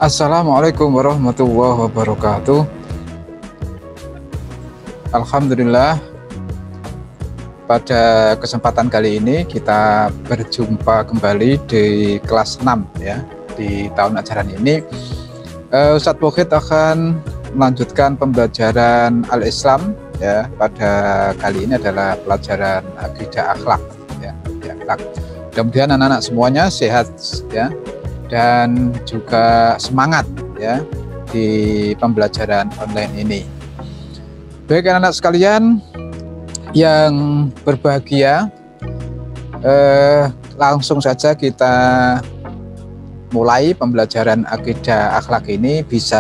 Assalamualaikum warahmatullahi wabarakatuh. Alhamdulillah, pada kesempatan kali ini kita berjumpa kembali di kelas 6 ya. Di tahun ajaran ini Ustadz Wahid akan melanjutkan pembelajaran Al-Islam ya. Pada kali ini adalah pelajaran akidah akhlak ya, akhlak. Mudah-mudahan anak-anak semuanya sehat ya, dan juga semangat ya di pembelajaran online ini. Baik anak-anak sekalian yang berbahagia, langsung saja kita mulai pembelajaran akidah akhlak ini. Bisa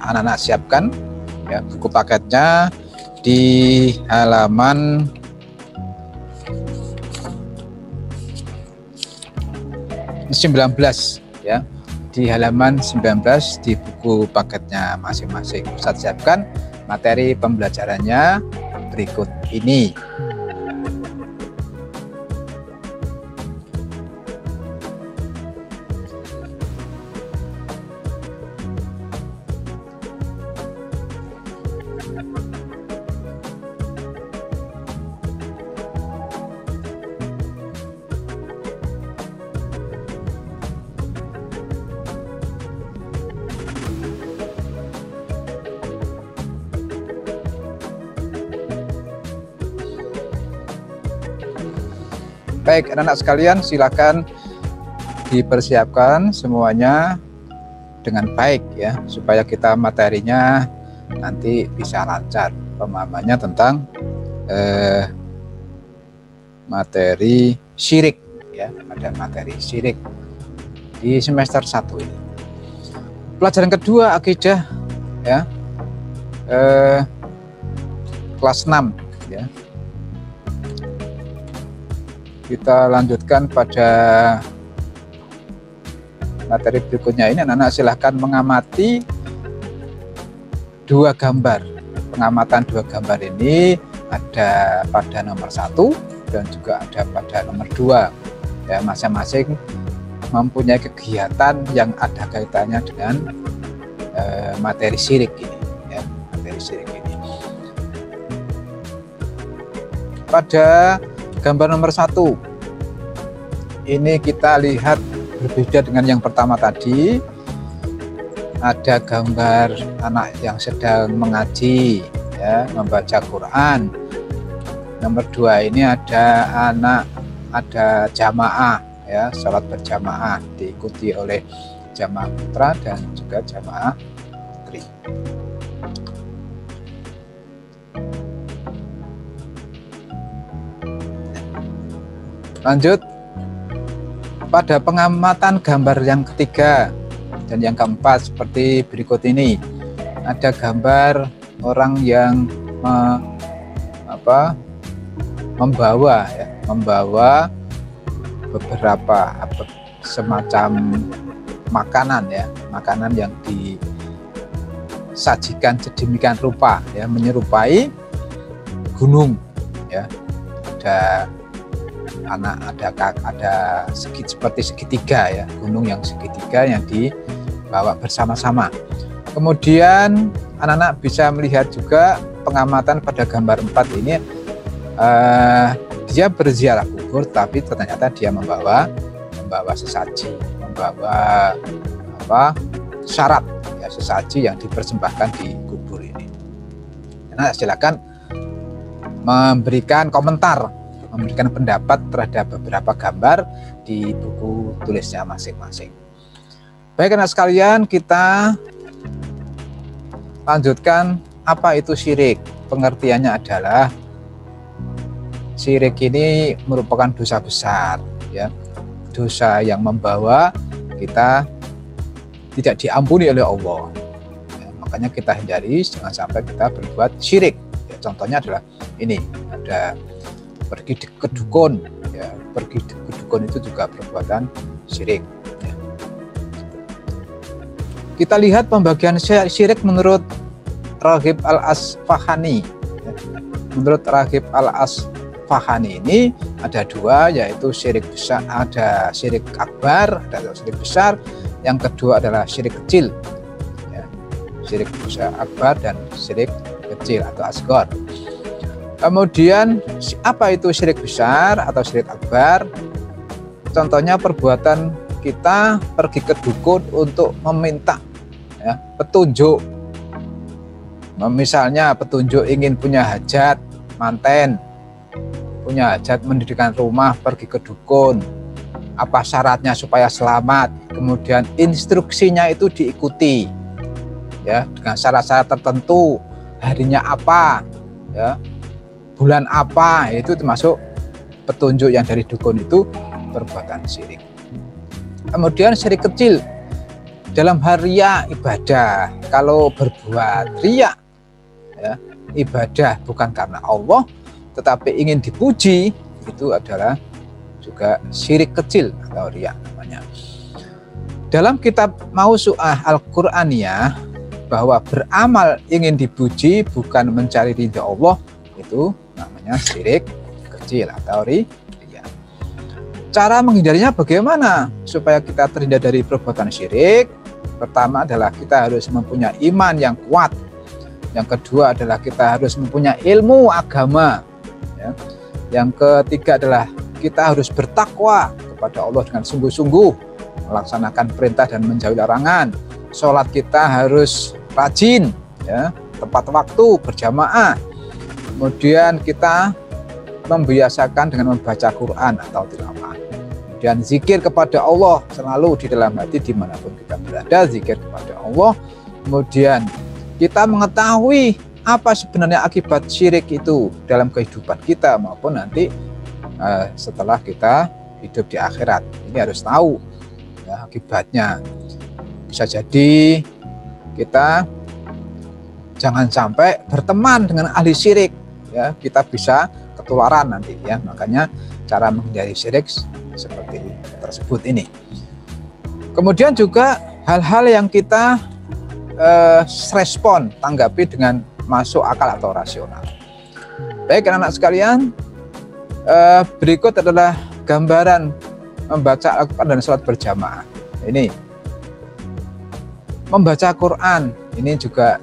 anak-anak siapkan ya buku paketnya di halaman 19 ya, di halaman 19 di buku paketnya masing-masing. Ustadz siapkan materi pembelajarannya berikut ini. Baik anak-anak sekalian, silakan dipersiapkan semuanya dengan baik ya, supaya kita materinya nanti bisa lancar pemahamannya tentang materi syirik ya, ada materi syirik di semester 1 ini. Pelajaran kedua akidah ya, kelas 6 ya. Kita lanjutkan pada materi berikutnya ini. Anak-anak silahkan mengamati dua gambar. Pengamatan dua gambar ini ada pada nomor 1 dan juga ada pada nomor 2 ya, masing-masing mempunyai kegiatan yang ada kaitannya dengan materi syirik ini ya, materi syirik ini. Pada gambar nomor 1 ini kita lihat berbeda dengan yang pertama tadi. Ada gambar anak yang sedang mengaji ya, membaca Quran. Nomor 2 ini ada anak, ada jamaah ya, sholat berjamaah diikuti oleh jamaah putra dan juga jamaah putri. Lanjut pada pengamatan gambar yang ketiga dan yang keempat seperti berikut ini. Ada gambar orang yang membawa beberapa semacam makanan ya, makanan yang disajikan sedemikian rupa ya, menyerupai gunung ya. Ada seperti segitiga ya, gunung yang segitiga yang dibawa bersama-sama. Kemudian anak-anak bisa melihat juga pengamatan pada gambar 4 ini, dia berziarah kubur tapi ternyata dia membawa sesaji, membawa syarat ya, sesaji yang dipersembahkan di kubur ini. Nah, silakan memberikan komentar, memberikan pendapat terhadap beberapa gambar di buku tulisnya masing-masing. Baik anak sekalian, kita lanjutkan. Apa itu syirik? Pengertiannya adalah syirik ini merupakan dosa besar ya, dosa yang membawa kita tidak diampuni oleh Allah ya, makanya kita hindari jangan sampai kita berbuat syirik ya. Contohnya adalah ini, ada pergi ke dukun, ya, pergi ke dukun itu juga perbuatan syirik. Ya. Kita lihat pembagian syirik menurut Raghib Al-Asfahani. Ya. Menurut Raghib Al-Asfahani ini ada dua, yaitu syirik besar, ada syirik akbar, ada syirik besar. Yang kedua adalah syirik kecil, ya. Syirik besar akbar dan syirik kecil atau asghar. Kemudian apa itu syirik besar atau syirik akbar? Contohnya perbuatan kita pergi ke dukun untuk meminta, ya, petunjuk. Misalnya petunjuk ingin punya hajat manten, punya hajat mendirikan rumah, pergi ke dukun. Apa syaratnya supaya selamat? Kemudian instruksinya itu diikuti, ya, dengan syarat-syarat tertentu. Harinya apa, ya, bulan apa, itu termasuk petunjuk yang dari dukun, itu perbuatan syirik. Kemudian syirik kecil dalam hal riya ibadah. Kalau berbuat riya, ya, ibadah bukan karena Allah tetapi ingin dipuji, itu adalah juga syirik kecil atau riya namanya. Dalam kitab Mausu'ah Al-Qur'aniyah, bahwa beramal ingin dipuji bukan mencari ridha Allah, itu namanya syirik kecil atau riya. Cara menghindarinya bagaimana supaya kita terhindar dari perbuatan syirik? Pertama adalah kita harus mempunyai iman yang kuat. Yang kedua adalah kita harus mempunyai ilmu agama, ya. Yang ketiga adalah kita harus bertakwa kepada Allah dengan sungguh-sungguh, melaksanakan perintah dan menjauhi larangan. Sholat kita harus rajin, ya, tepat waktu, berjamaah. Kemudian kita membiasakan dengan membaca Quran atau tilawah. Kemudian zikir kepada Allah selalu di dalam hati dimanapun kita berada, zikir kepada Allah. Kemudian kita mengetahui apa sebenarnya akibat syirik itu dalam kehidupan kita maupun nanti setelah kita hidup di akhirat. Ini harus tahu, ya, akibatnya. Bisa jadi kita jangan sampai berteman dengan ahli syirik, ya, kita bisa ketularan nanti, ya. Makanya cara menghindari syirik seperti tersebut ini. Kemudian juga hal-hal yang kita respon, tanggapi dengan masuk akal atau rasional. Baik anak-anak sekalian, berikut adalah gambaran membaca Al-Quran dan sholat berjamaah. Ini membaca Quran, ini juga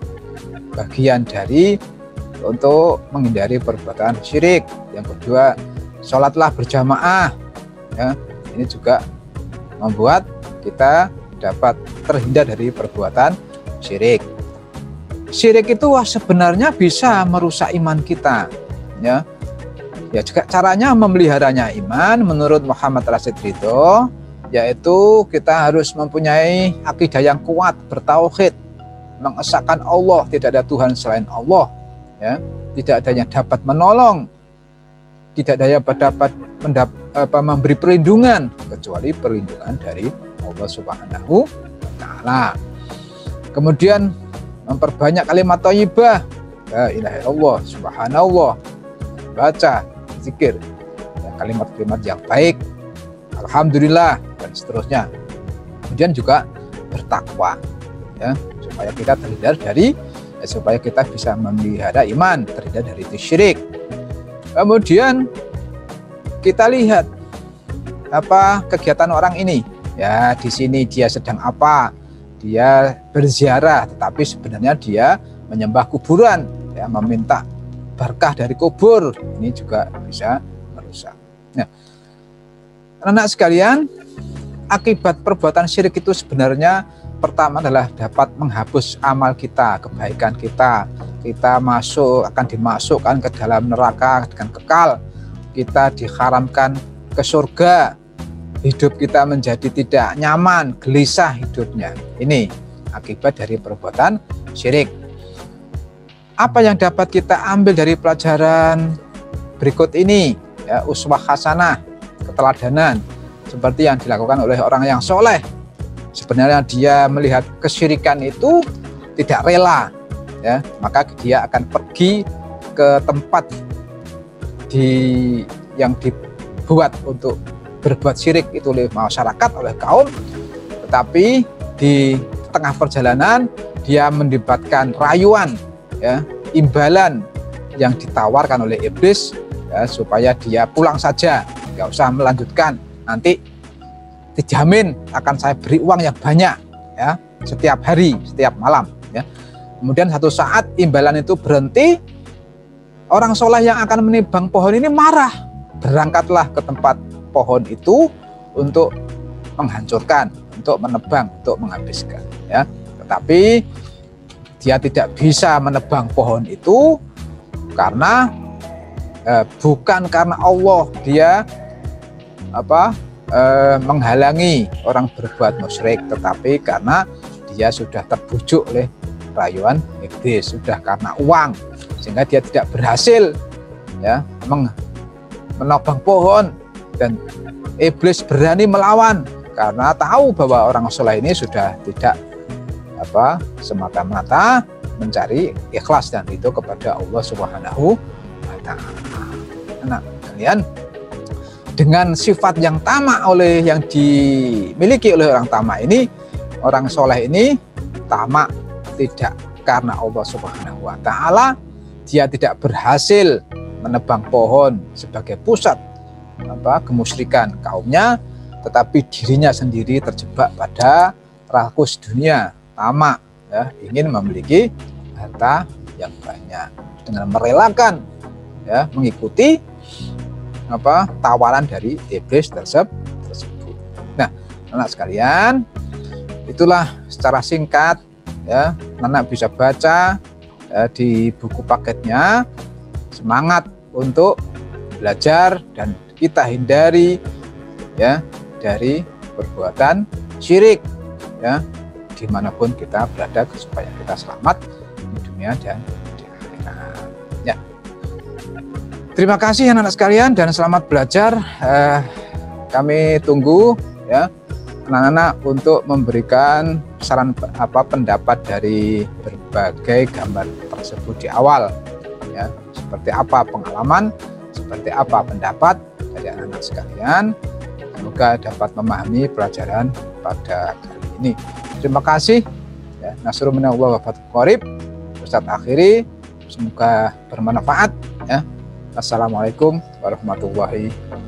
bagian dari untuk menghindari perbuatan syirik. Yang kedua, sholatlah berjamaah, ya, ini juga membuat kita dapat terhindar dari perbuatan syirik. Syirik itu sebenarnya bisa merusak iman kita, ya. Ya, juga caranya memeliharanya iman menurut Muhammad Rashid Ridho, yaitu kita harus mempunyai akidah yang kuat, bertauhid, mengesahkan Allah, tidak ada Tuhan selain Allah, ya, tidak ada yang dapat menolong, tidak ada yang dapat memberi perlindungan kecuali perlindungan dari Allah Subhanahu wa Ta'ala. Kemudian memperbanyak kalimat thayyibah, la ilaha illallah, subhanallah, baca zikir, ya, kalimat-kalimat yang baik, alhamdulillah, dan seterusnya. Kemudian juga bertakwa, ya, supaya kita terhindar dari, supaya kita bisa memelihara iman, terhindar dari syirik. Kemudian kita lihat apa kegiatan orang ini, ya, di sini dia sedang apa, dia berziarah, tetapi sebenarnya dia menyembah kuburan, ya, meminta berkah dari kubur. Ini juga bisa merusak. Nah, anak-anak sekalian, akibat perbuatan syirik itu sebenarnya pertama adalah dapat menghapus amal kita, kebaikan kita. Kita akan dimasukkan ke dalam neraka dengan kekal. Kita diharamkan ke surga. Hidup kita menjadi tidak nyaman, gelisah hidupnya. Ini akibat dari perbuatan syirik. Apa yang dapat kita ambil dari pelajaran berikut ini? Ya, uswah hasanah, keteladanan, seperti yang dilakukan oleh orang yang soleh. Sebenarnya dia melihat kesyirikan itu tidak rela, ya, maka dia akan pergi ke tempat yang dibuat untuk berbuat syirik itu oleh masyarakat, oleh kaum, tetapi di tengah perjalanan dia mendapatkan rayuan, ya, imbalan yang ditawarkan oleh iblis, ya, supaya dia pulang saja, nggak usah melanjutkan, nanti dijamin akan saya beri uang yang banyak, ya, setiap hari, setiap malam, ya. Kemudian satu saat imbalan itu berhenti, orang soleh yang akan menebang pohon ini marah, berangkatlah ke tempat pohon itu untuk menghancurkan, untuk menebang, untuk menghabiskan, ya. Tetapi dia tidak bisa menebang pohon itu karena bukan karena Allah dia menghalangi orang berbuat musyrik, tetapi karena dia sudah terbujuk oleh rayuan iblis, sudah karena uang, sehingga dia tidak berhasil, ya, menebang pohon, dan iblis berani melawan karena tahu bahwa orang soleh ini sudah tidak semata-mata mencari ikhlas dan itu kepada Allah Subhanahu wa Ta'ala. Nah, kalian dengan sifat yang tamak yang dimiliki oleh orang tamak ini, orang soleh ini tamak tidak karena Allah Subhanahu wa Ta'ala, dia tidak berhasil menebang pohon sebagai pusat kemusyrikan kaumnya, tetapi dirinya sendiri terjebak pada rakus dunia, tamak, ya, ingin memiliki harta yang banyak dengan merelakan, ya, mengikuti tawaran dari iblis tersebut. Nah, anak sekalian, itulah secara singkat, ya, anak bisa baca di buku paketnya. Semangat untuk belajar dan kita hindari, ya, dari perbuatan syirik, ya, dimanapun kita berada, supaya kita selamat di dunia dan di akhirat, ya. Terima kasih anak-anak sekalian dan selamat belajar. Kami tunggu, ya, anak-anak untuk memberikan saran pendapat dari berbagai gambar tersebut di awal, ya, seperti apa pengalaman, seperti apa pendapat dari anak-anak sekalian. Semoga dapat memahami pelajaran pada kali ini. Terima kasih, ya. Nasrul minallah wa fathul qarib. Ustadz akhiri, semoga bermanfaat, ya. Assalamualaikum warahmatullahi wabarakatuh.